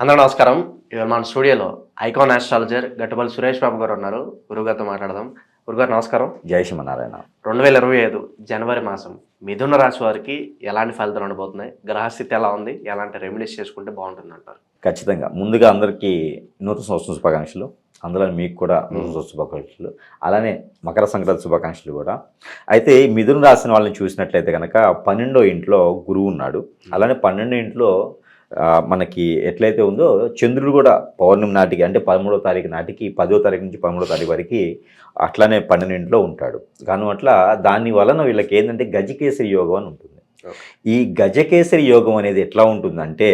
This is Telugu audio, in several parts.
అందరూ నమస్కారం. ఇవాళ మన స్టూడియోలో ఐకాన్ ఆస్ట్రాలజర్ గట్టుపల్లి సురేష్ బాబు గారు ఉన్నారు. గురుగారితో మాట్లాడదాం. గురుగారు నమస్కారం. జై శ్రీమన్నారాయణ. 2025 జనవరి మాసం మిథున రాశి వారికి ఎలాంటి ఫలితాలు ఉండబోతున్నాయి? గ్రహస్థితి ఎలా ఉంది? ఎలాంటి రెమెడీస్ చేసుకుంటే బాగుంటుంది అంటారు? ఖచ్చితంగా ముందుగా అందరికీ నూతన సంవత్సరం శుభాకాంక్షలు. అందులో మీకు కూడా నూతన సంవత్సర శుభాకాంక్షలు, అలానే మకర సంక్రాంతి శుభాకాంక్షలు కూడా. అయితే ఈ మిథున రాశిని వాళ్ళని చూసినట్లయితే కనుక 12వ ఇంట్లో గురువు ఉన్నాడు. అలానే 12వ ఇంట్లో మనకి ఎట్లయితే ఉందో చంద్రుడు కూడా పౌర్ణమి నాటికి అంటే 13వ తారీఖు నాటికి 10వ తారీఖు నుంచి 13వ తారీఖు వరకు అట్లానే 12వ ఇంట్లో ఉంటాడు. కానీ అట్లా దాని వలన వీళ్ళకి ఏంటంటే గజకేసరి యోగం అని ఉంటుంది. ఈ గజకేసరి యోగం అనేది ఎట్లా ఉంటుందంటే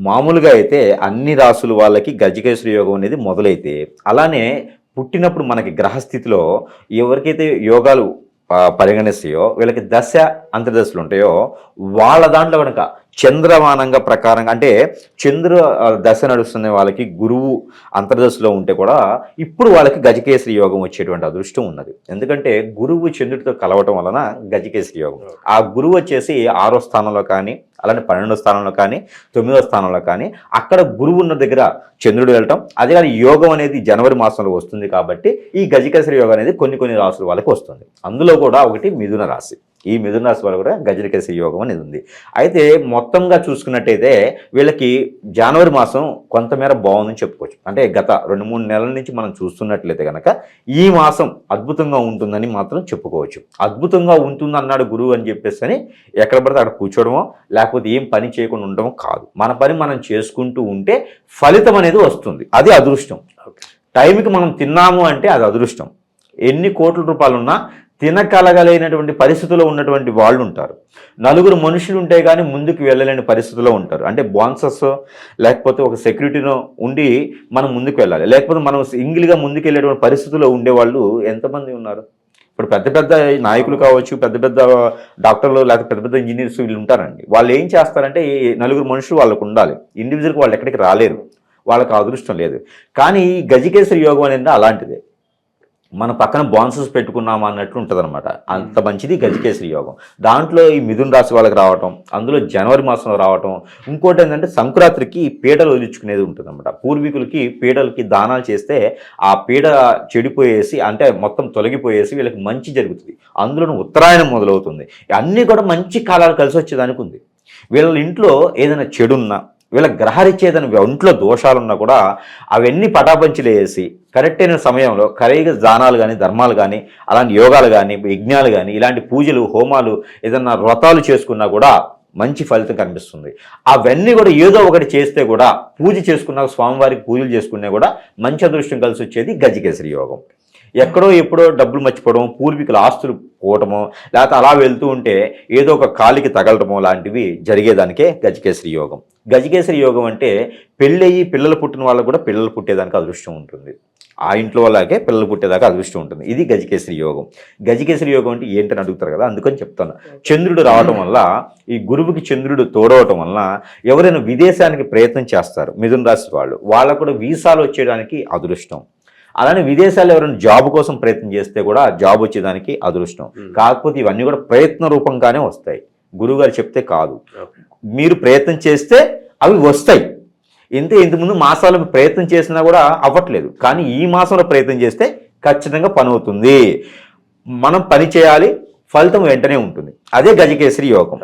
మామూలుగా అయితే అన్ని రాసుల వాళ్ళకి గజకేసరి యోగం అనేది మొదలైతే అలానే పుట్టినప్పుడు మనకి గ్రహస్థితిలో ఎవరికైతే యోగాలు పరిగణిస్తాయో వీళ్ళకి దశ అంతర్దశలు ఉంటాయో వాళ్ళ దాంట్లో కనుక చంద్రమానంగా ప్రకారంగా అంటే చంద్ర దశ నడుస్తున్న వాళ్ళకి గురువు అంతర్దశలో ఉంటే కూడా ఇప్పుడు వాళ్ళకి గజకేసరి యోగం వచ్చేటువంటి అదృష్టం ఉన్నది. ఎందుకంటే గురువు చంద్రుడితో కలవటం వలన గజకేసరి యోగం. ఆ గురువు వచ్చేసి 6వ స్థానంలో కానీ అలానే 12వ స్థానంలో కానీ 9వ స్థానంలో కానీ అక్కడ గురువు ఉన్న దగ్గర చంద్రుడు వెళ్ళటం, అదే కానీ యోగం అనేది జనవరి మాసంలో వస్తుంది. కాబట్టి ఈ గజకేసరి యోగం అనేది కొన్ని రాసుల వాళ్ళకి వస్తుంది. అందులో కూడా ఒకటి మిథున రాశి. ఈ మిథున రాశి వాళ్ళు కూడా గజకేసరి యోగం అనేది ఉంది. అయితే మొత్తంగా చూసుకున్నట్టయితే వీళ్ళకి జనవరి మాసం కొంతమేర బాగుందని చెప్పుకోవచ్చు. అంటే గత 2-3 నెలల నుంచి మనం చూస్తున్నట్లయితే కనుక ఈ మాసం అద్భుతంగా ఉంటుందని మాత్రం చెప్పుకోవచ్చు. అద్భుతంగా ఉంటుంది అన్నాడు గురువు అని చెప్పేసి అని ఎక్కడ పడితే అక్కడ కూర్చోవడమో లేకపోతే ఏం పని చేయకుండా ఉండడమో కాదు. మన పని మనం చేసుకుంటూ ఉంటే ఫలితం అనేది వస్తుంది. అది అదృష్టం. టైంకి మనం తిన్నాము అంటే అది అదృష్టం. ఎన్ని కోట్ల రూపాయలున్నా తినకలగలేనటువంటి పరిస్థితుల్లో ఉన్నటువంటి వాళ్ళు ఉంటారు. 4 మనుషులు ఉంటే కానీ ముందుకు వెళ్ళలేని పరిస్థితుల్లో ఉంటారు. అంటే బాన్సస్ లేకపోతే ఒక సెక్యూరిటీనో ఉండి మనం ముందుకు వెళ్ళాలి, లేకపోతే మనం సింగిల్గా ముందుకు వెళ్ళేటువంటి పరిస్థితుల్లో ఉండేవాళ్ళు ఎంతమంది ఉన్నారు? ఇప్పుడు పెద్ద నాయకులు కావచ్చు, పెద్ద డాక్టర్లు లేకపోతే పెద్ద ఇంజనీర్స్ వీళ్ళు ఉంటారండి. వాళ్ళు ఏం చేస్తారంటే 4 మనుషులు వాళ్ళకు ఉండాలి. ఇండివిజువల్గా వాళ్ళు ఎక్కడికి రాలేరు, వాళ్ళకి అదృష్టం లేదు. కానీ ఈ గజకేసరి యోగం అనేది అలాంటిదే. మన పక్కన బాన్సెస్ పెట్టుకున్నామా అన్నట్లు ఉంటుంది అనమాట. అంత మంచిది గజకేసరి యోగం. దాంట్లో ఈ మిథున రాశి వాళ్ళకి రావటం, అందులో జనవరి మాసంలో రావటం. ఇంకోటి ఏంటంటే సంక్రాంతికి పీడలు వదిలించుకునేది ఉంటుంది అనమాట. పూర్వీకులకి పీడలకి దానాలు చేస్తే ఆ పీడ చెడిపోయేసి అంటే మొత్తం తొలగిపోయేసి వీళ్ళకి మంచి జరుగుతుంది. అందులో ఉత్తరాయణం మొదలవుతుంది. అన్నీ కూడా మంచి కాలాలు కలిసి వచ్చేదానికి ఉంది. వీళ్ళ ఇంట్లో ఏదైనా చెడున్నా వీళ్ళ గ్రహరీత్యా ఏదైనా ఒంట్లో దోషాలున్నా కూడా అవన్నీ పటాపంచలు వేసి కరెక్ట్ అయిన సమయంలో కరెక్ట్గా దానాలు కానీ ధర్మాలు కానీ అలాంటి యోగాలు కానీ యజ్ఞాలు కానీ ఇలాంటి పూజలు హోమాలు ఏదన్నా వ్రతాలు చేసుకున్నా కూడా మంచి ఫలితం కనిపిస్తుంది. అవన్నీ కూడా ఏదో ఒకటి చేస్తే కూడా పూజ చేసుకున్నా స్వామివారికి పూజలు చేసుకున్నా కూడా మంచి అదృష్టం కలిసి వచ్చేది గజకేసరి యోగం. ఎక్కడో ఎప్పుడో డబ్బులు మర్చిపోవడం, పూర్వీకుల ఆస్తులు పోవటమో లేకపోతే అలా వెళ్తూ ఉంటే ఏదో ఒక కాలికి తగలటమో లాంటివి జరిగేదానికే గజకేసరి యోగం. గజకేసరి యోగం అంటే పెళ్ళయి పిల్లలు పుట్టిన వాళ్ళకు కూడా పిల్లలు పుట్టేదానికి అదృష్టం ఉంటుంది. ఆ ఇంట్లో వాళ్ళకే పిల్లలు పుట్టేదాకా అదృష్టం ఉంటుంది. ఇది గజకేసరి యోగం. గజకేసరి యోగం అంటే ఏంటని అడుగుతారు కదా, అందుకని చెప్తాను. చంద్రుడు రావటం వల్ల ఈ గురువుకి చంద్రుడు తోడవటం వల్ల ఎవరైనా విదేశానికి ప్రయత్నం చేస్తారు మిథున రాశి వాళ్ళు, వాళ్ళకు కూడా వీసాలు వచ్చేయడానికి అదృష్టం. అలానే విదేశాల్లో ఎవరైనా జాబ్ కోసం ప్రయత్నం చేస్తే కూడా జాబ్ వచ్చేదానికి అదృష్టం. కాకపోతే ఇవన్నీ కూడా ప్రయత్న రూపంగానే వస్తాయి, గురువుగారు చెప్తే కాదు. మీరు ప్రయత్నం చేస్తే అవి వస్తాయి. ఇంతకుముందు మాసాలు ప్రయత్నం చేసినా కూడా అవ్వట్లేదు, కానీ ఈ మాసంలో ప్రయత్నం చేస్తే ఖచ్చితంగా పని అవుతుంది. మనం పని చేయాలి, ఫలితం వెంటనే ఉంటుంది. అదే గజకేసరి యోగం.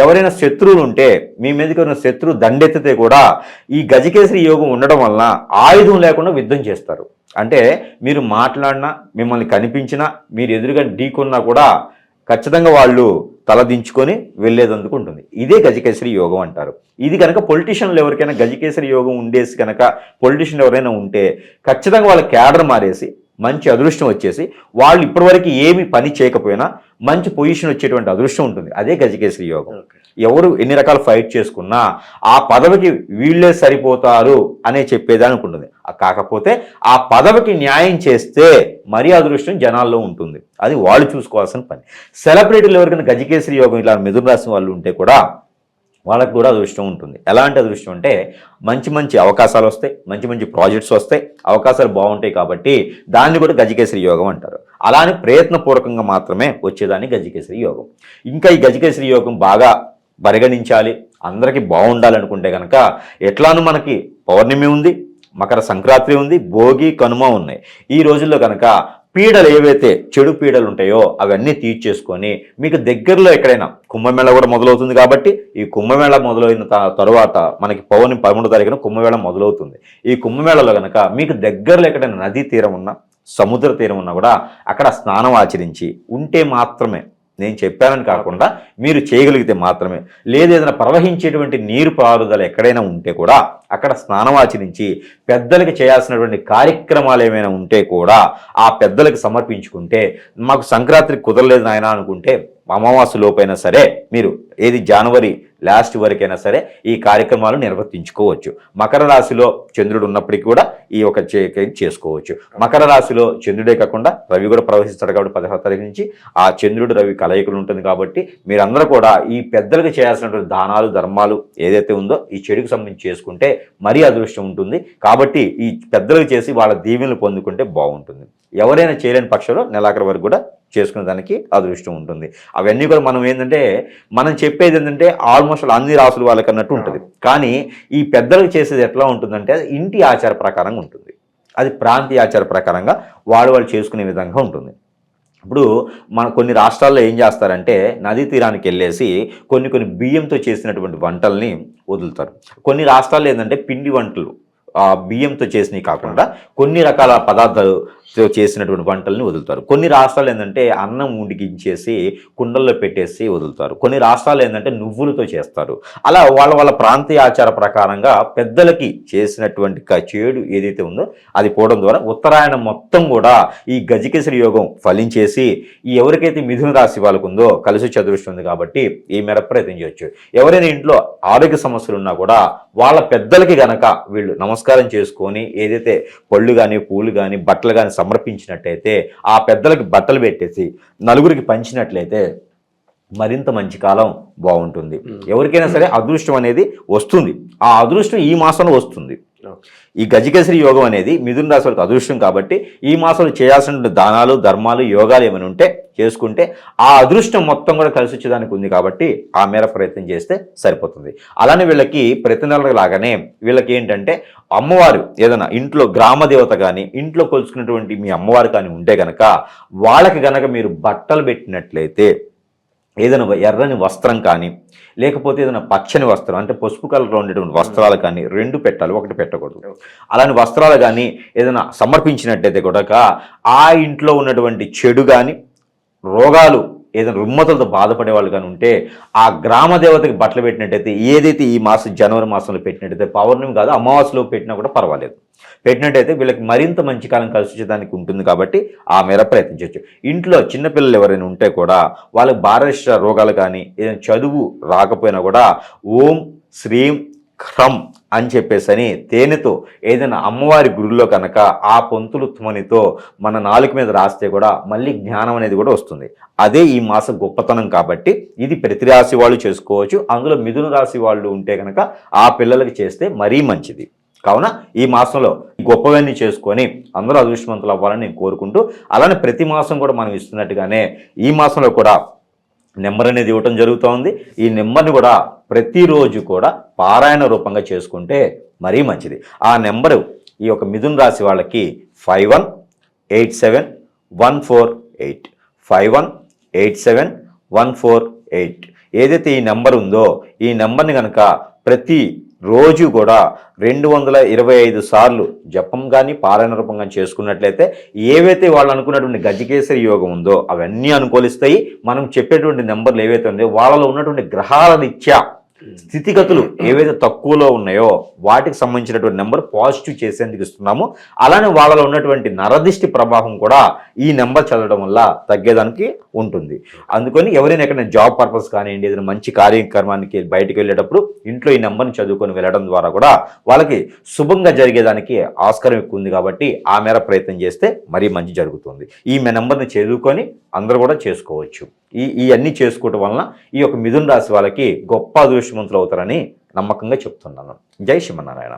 ఎవరైనా శత్రువులు ఉంటే మీ మీదకి ఉన్న శత్రువు దండెత్తితే కూడా ఈ గజకేసరి యోగం ఉండడం వలన ఆయుధం లేకుండా యుద్ధం చేస్తారు. అంటే మీరు మాట్లాడినా మిమ్మల్ని కనిపించినా మీరు ఎదురుగా ఢీకొన్నా కూడా ఖచ్చితంగా వాళ్ళు తలదించుకొని వెళ్ళేదందుకు ఉంటుంది. ఇదే గజకేసరి యోగం అంటారు. ఇది కనుక పొలిటీషియన్లు ఎవరికైనా గజకేసరి యోగం ఉండేసి కనుక పొలిటీషియన్ ఎవరైనా ఉంటే ఖచ్చితంగా వాళ్ళ క్యాడర్ మారేసి మంచి అదృష్టం వచ్చేసి వాళ్ళు ఇప్పటివరకు ఏమి పని చేయకపోయినా మంచి పొజిషన్ వచ్చేటువంటి అదృష్టం ఉంటుంది. అదే గజకేసరి యోగం. ఎవరు ఎన్ని రకాల ఫైట్ చేసుకున్నా ఆ పదవికి వీళ్ళే సరిపోతారు అనే చెప్పేదానికి ఉంటుంది. కాకపోతే ఆ పదవికి న్యాయం చేస్తే మరీ అదృష్టం జనాల్లో ఉంటుంది. అది వాళ్ళు చూసుకోవాల్సిన పని. సెలబ్రిటీలు ఎవరికైనా గజకేసరి యోగం ఇలా మిథున రాశి వాళ్ళు ఉంటే కూడా వాళ్ళకు కూడా అదృష్టం ఉంటుంది. ఎలాంటి అదృష్టం అంటే మంచి అవకాశాలు వస్తాయి, మంచి ప్రాజెక్ట్స్ వస్తాయి, అవకాశాలు బాగుంటాయి. కాబట్టి దాన్ని కూడా గజకేసరి యోగం అంటారు. అలానే ప్రయత్నపూర్వకంగా మాత్రమే వచ్చేదాన్ని గజకేసరి యోగం. ఇంకా ఈ గజకేసరి యోగం బాగా పరిగణించాలి, అందరికీ బాగుండాలనుకుంటే కనుక ఎట్లానూ మనకి పౌర్ణమి ఉంది, మకర సంక్రాంతి ఉంది, భోగి, కనుమ ఉన్నాయి. ఈ రోజుల్లో కనుక పీడలు ఏవైతే చెడు పీడలు ఉంటాయో అవన్నీ తీర్చేసుకొని మీకు దగ్గరలో ఎక్కడైనా కుంభమేళ కూడా మొదలవుతుంది కాబట్టి ఈ కుంభమేళ మొదలైన తరువాత మనకి పౌర్ణమి 13వ తారీఖున కుంభమేళ మొదలవుతుంది. ఈ కుంభమేళలో కనుక మీకు దగ్గరలో ఎక్కడైనా నదీ తీరం ఉన్నా, సముద్ర తీరం ఉన్నా కూడా అక్కడ స్నానం ఆచరించి ఉంటే మాత్రమే, నేను చెప్పానని కాకుండా మీరు చేయగలిగితే మాత్రమే, లేదు ఏదైనా ప్రవహించేటువంటి నీరు పారుదల ఎక్కడైనా ఉంటే కూడా అక్కడ స్నానం ఆచరించి పెద్దలకి చేయాల్సినటువంటి కార్యక్రమాలు ఏమైనా ఉంటే కూడా ఆ పెద్దలకి సమర్పించుకుంటే, మాకు సంక్రాంతికి కుదరలేదు నాయన అనుకుంటే అమావాస్య లోపైనా సరే మీరు ఏది జనవరి లాస్ట్ వరకైనా సరే ఈ కార్యక్రమాలు నిర్వర్తించుకోవచ్చు. మకర రాశిలో చంద్రుడు ఉన్నప్పటికీ కూడా ఈ ఒక చేసుకోవచ్చు. మకర రాశిలో చంద్రుడే కాకుండా రవి కూడా ప్రవహిస్తాడు కాబట్టి 16వ తారీఖు నుంచి ఆ చంద్రుడు రవి కలయికలు ఉంటుంది కాబట్టి మీరందరూ కూడా ఈ పెద్దలకు చేయాల్సినటువంటి దానాలు ధర్మాలు ఏదైతే ఉందో ఈ చెడుకు సంబంధించి చేసుకుంటే మరీ అదృష్టం ఉంటుంది. కాబట్టి ఈ పెద్దలకు చేసి వాళ్ళ దీవెనలు పొందుకుంటే బాగుంటుంది. ఎవరైనా చేయలేని పక్షంలో నెలాఖరు వరకు కూడా చేసుకునే దానికి అదృష్టం ఉంటుంది. అవన్నీ కూడా మనం చెప్పేది ఏంటంటే ఆల్మోస్ట్ అన్ని రాసుల వాళ్ళకి అన్నట్టు ఉంటుంది. కానీ ఈ పెద్దలకు చేసేది ఎట్లా ఉంటుందంటే అది ఇంటి ఆచార ప్రకారంగా ఉంటుంది, అది ప్రాంతీయ ఆచార ప్రకారంగా వాళ్ళు చేసుకునే విధంగా ఉంటుంది. ఇప్పుడు కొన్ని రాష్ట్రాల్లో ఏం చేస్తారంటే నదీ తీరానికి వెళ్ళేసి కొన్ని బియ్యంతో చేసినటువంటి వంటల్ని వదులుతారు. కొన్ని రాష్ట్రాల్లో ఏంటంటే పిండి వంటలు బియ్యంతో చేసినవి కాకుండా కొన్ని రకాల పదార్థాలతో చేసినటువంటి వంటల్ని వదులుతారు. కొన్ని రాష్ట్రాలు ఏంటంటే అన్నం ఉడికించేసి కుండల్లో పెట్టేసి వదులుతారు. కొన్ని రాష్ట్రాలు ఏంటంటే నువ్వులతో చేస్తారు. అలా వాళ్ళ ప్రాంతీయ ఆచార ప్రకారంగా పెద్దలకి చేసినటువంటి చేడు ఏదైతే ఉందో అది పోవడం ద్వారా ఉత్తరాయణం మొత్తం కూడా ఈ గజకేసరి యోగం ఫలించేసి ఈ ఎవరికైతే మిథున రాశి వాళ్ళకు ఉందో కలిసి చదురుష్టి ఉంది కాబట్టి ఈ మేర ప్రయత్నం చేయొచ్చు. ఎవరైనా ఇంట్లో ఆరోగ్య సమస్యలు ఉన్నా కూడా వాళ్ళ పెద్దలకి గనక వీళ్ళు నమస్కారం చేసుకొని ఏదైతే పళ్ళు కానీ పూలు కానీ బట్టలు కానీ సమర్పించినట్టయితే ఆ పెద్దలకి బట్టలు పెట్టేసి నలుగురికి పంచినట్లయితే మరింత మంచి కాలం బాగుంటుంది. ఎవరికైనా సరే అదృష్టం అనేది వస్తుంది. ఆ అదృష్టం ఈ మాసంలో వస్తుంది. ఈ గజకేసరి యోగం అనేది మిథున రాశి వాళ్ళకి అదృష్టం కాబట్టి ఈ మాసంలో చేయాల్సిన దానాలు ధర్మాలు యోగాలు ఏమైనా ఉంటే చేసుకుంటే ఆ అదృష్టం మొత్తం కూడా కలిసి వచ్చేదానికి ఉంది కాబట్టి ఆ మేర ప్రయత్నం చేస్తే సరిపోతుంది. అలానే వీళ్ళకి ప్రతి నెల లాగానే వీళ్ళకి ఏంటంటే అమ్మవారు ఏదైనా ఇంట్లో గ్రామ దేవత కానీ ఇంట్లో కొలుసుకున్నటువంటి మీ అమ్మవారు కానీ ఉంటే గనక వాళ్ళకి గనక మీరు బట్టలు పెట్టినట్లయితే ఏదైనా ఎర్రని వస్త్రం కానీ లేకపోతే ఏదైనా పచ్చని వస్త్రం అంటే పసుపు కలర్లో ఉండేటువంటి వస్త్రాలు కానీ 2 పెట్టాలి, 1 పెట్టకూడదు. అలాంటి వస్త్రాలు కానీ ఏదైనా సమర్పించినట్టయితే కూడా ఆ ఇంట్లో ఉన్నటువంటి చెడు కానీ రోగాలు ఏదైనా రుమ్మతులతో బాధపడే వాళ్ళు కానీ ఉంటే ఆ గ్రామ దేవతకి బట్టలు పెట్టినట్టయితే ఏదైతే ఈ మాసం జనవరి మాసంలో పెట్టినట్టయితే పౌర్ణమి కాదు అమావాస్యలో పెట్టినా కూడా పర్వాలేదు, పెట్టినట్టయితే వీళ్ళకి మరింత మంచి కాలం కలిసి వచ్చేదానికి ఉంటుంది కాబట్టి ఆ మేర ప్రయత్నించవచ్చు. ఇంట్లో చిన్నపిల్లలు ఎవరైనా ఉంటే కూడా వాళ్ళకి బారష్ట రోగాలు కానీ ఏదైనా చదువు రాకపోయినా కూడా ఓం శ్రీం హ్రం అని చెప్పేసి తేనెతో ఏదైనా అమ్మవారి గుడిలో కనుక ఆ పొంతులు తుమనితో మన నాలుక మీద రాస్తే కూడా మళ్ళీ జ్ఞానం అనేది కూడా వస్తుంది. అదే ఈ మాసం గొప్పతనం కాబట్టి ఇది ప్రతి రాశి వాళ్ళు చేసుకోవచ్చు. అందులో మిథున రాశి వాళ్ళు ఉంటే కనుక ఆ పిల్లలకి చేస్తే మరీ మంచిది. కావున ఈ మాసంలో గొప్పవన్నీ చేసుకొని అందరూ అదృష్టవంతులు అవ్వాలని నేను కోరుకుంటూ అలానే ప్రతి మాసం కూడా మనం ఇస్తున్నట్టుగానే ఈ మాసంలో కూడా నెంబర్ అనేది ఇవ్వటం జరుగుతోంది. ఈ నెంబర్ని కూడా ప్రతిరోజు కూడా పారాయణ రూపంగా చేసుకుంటే మరీ మంచిది. ఆ నెంబరు ఈ యొక్క మిథున రాశి వాళ్ళకి 518714 518714 ఏదైతే ఈ నెంబర్ ఉందో ఈ నెంబర్ని కనుక ప్రతి రోజు కూడా 225 సార్లు జపం కానీ పారాయణ రూపం కానీ చేసుకున్నట్లయితే ఏవైతే వాళ్ళు అనుకున్నటువంటి గజకేసరి యోగం ఉందో అవన్నీ అనుకూలిస్తాయి. మనం చెప్పేటువంటి నెంబర్లు ఏవైతే ఉన్నాయో వాళ్ళలో ఉన్నటువంటి గ్రహాల రీత్యా స్థితిగతులు ఏవైతే తక్కువలో ఉన్నాయో వాటికి సంబంధించినటువంటి నెంబర్ పాజిటివ్ చేసేందుకు ఇస్తున్నాము. అలానే వాళ్ళలో ఉన్నటువంటి నరదిష్టి ప్రభావం కూడా ఈ నెంబర్ చదవడం వల్ల తగ్గేదానికి ఉంటుంది. అందుకని ఎవరైనా ఎక్కడైనా జాబ్ పర్పస్ కానివ్వండి ఏదైనా మంచి కార్యక్రమానికి బయటకు వెళ్ళేటప్పుడు ఇంట్లో ఈ నెంబర్ని చదువుకొని వెళ్ళడం ద్వారా కూడా వాళ్ళకి శుభంగా జరిగేదానికి ఆస్కారం ఎక్కువ ఉంది కాబట్టి ఆ మేర ప్రయత్నం చేస్తే మరీ మంచి జరుగుతుంది. ఈ నెంబర్ని చదువుకొని అందరూ కూడా చేసుకోవచ్చు. ఇవన్నీ చేసుకోవటం వలన ఈ యొక్క మిథున రాశి వాళ్ళకి గొప్ప అదృష్టవంతులు అవుతారని నమ్మకంగా చెప్తున్నాను. జై శ్రీమన్నారాయణ.